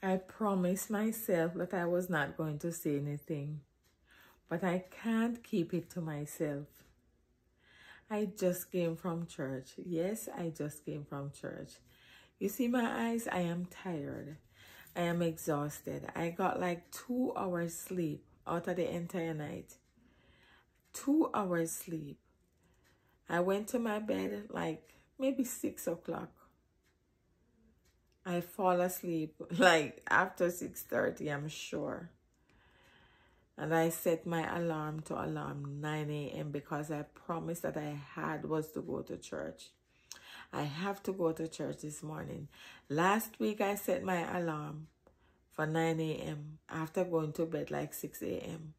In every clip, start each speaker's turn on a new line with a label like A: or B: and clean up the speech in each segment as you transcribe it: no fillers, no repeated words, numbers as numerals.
A: I promised myself that I was not going to say anything, but I can't keep it to myself. I just came from church. Yes, I just came from church. You see my eyes? I am tired. I am exhausted. I got like 2 hours sleep out of the entire night. 2 hours sleep. I went to my bed like maybe 6 o'clock. I fall asleep like after 6:30, I'm sure. And I set my alarm to alarm 9 a.m. because I promised that I was to go to church. I have to go to church this morning. Last week I set my alarm for 9 a.m. after going to bed like 6 a.m.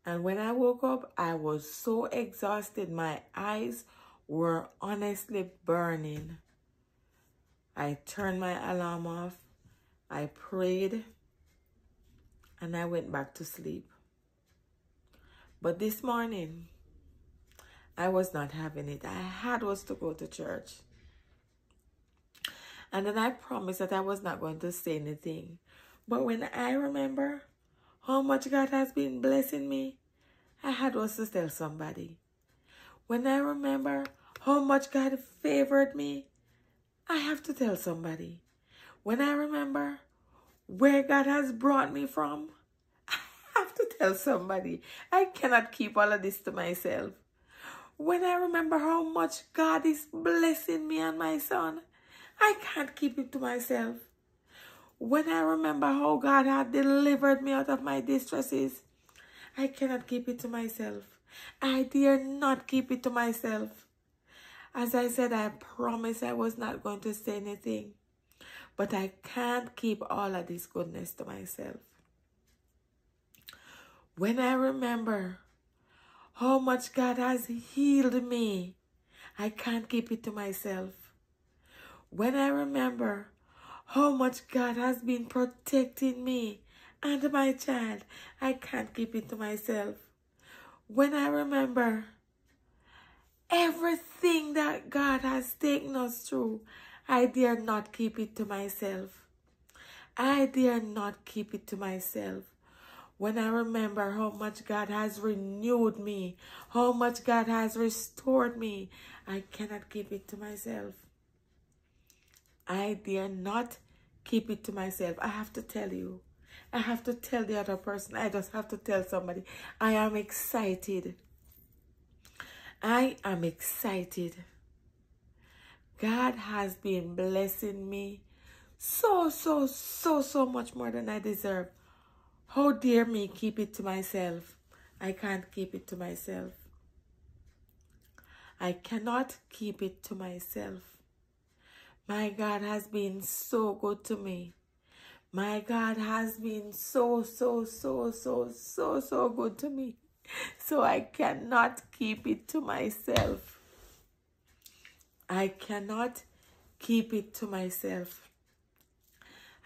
A: And when I woke up, I was so exhausted. My eyes were honestly burning. I turned my alarm off, I prayed, and I went back to sleep. But this morning, I was not having it. I was to go to church. And then I promised that I was not going to say anything. But when I remember how much God has been blessing me, I was to tell somebody. When I remember how much God favored me, I have to tell somebody. When I remember where God has brought me from, I have to tell somebody. I cannot keep all of this to myself. When I remember how much God is blessing me and my son, I can't keep it to myself. When I remember how God had delivered me out of my distresses, I cannot keep it to myself. I dare not keep it to myself. As I said, I promised I was not going to say anything. But I can't keep all of this goodness to myself. When I remember how much God has healed me, I can't keep it to myself. When I remember how much God has been protecting me and my child, I can't keep it to myself. When I remember everything that God has taken us through, I dare not keep it to myself. I dare not keep it to myself. When I remember how much God has renewed me, how much God has restored me, I cannot keep it to myself. I dare not keep it to myself. I have to tell you. I have to tell the other person. I just have to tell somebody. I am excited. I am excited. God has been blessing me so much more than I deserve. How dare me keep it to myself? I can't keep it to myself. I cannot keep it to myself. My God has been so good to me. My God has been so good to me. So I cannot keep it to myself. I cannot keep it to myself.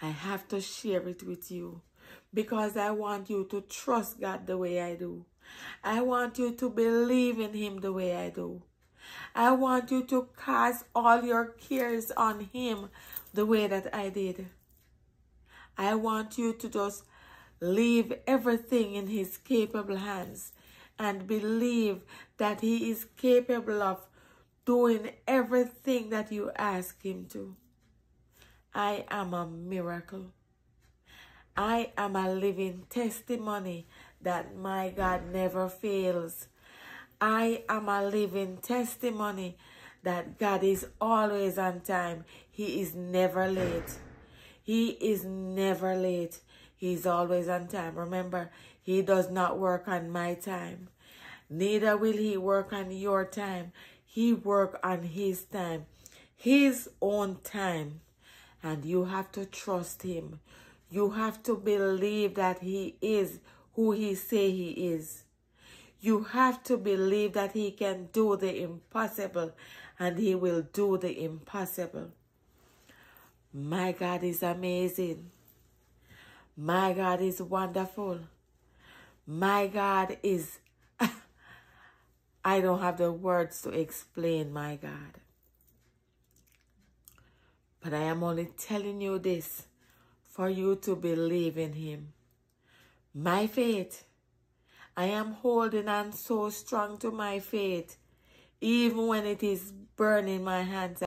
A: I have to share it with you because I want you to trust God the way I do. I want you to believe in Him the way I do. I want you to cast all your cares on Him the way that I did. I want you to just leave everything in His capable hands and believe that He is capable of doing everything that you ask Him to. I am a miracle. I am a living testimony that my God never fails. I am a living testimony that God is always on time. He is never late. He is never late. He is always on time. Remember, He does not work on my time. Neither will He work on your time. He works on His time, His own time. And you have to trust Him. You have to believe that He is who He say He is. You have to believe that He can do the impossible, and He will do the impossible. My God is amazing. My God is wonderful. My God is... I don't have the words to explain my God. But I am only telling you this for you to believe in him. My faith, I am holding on so strong to my faith, even when it is burning my hands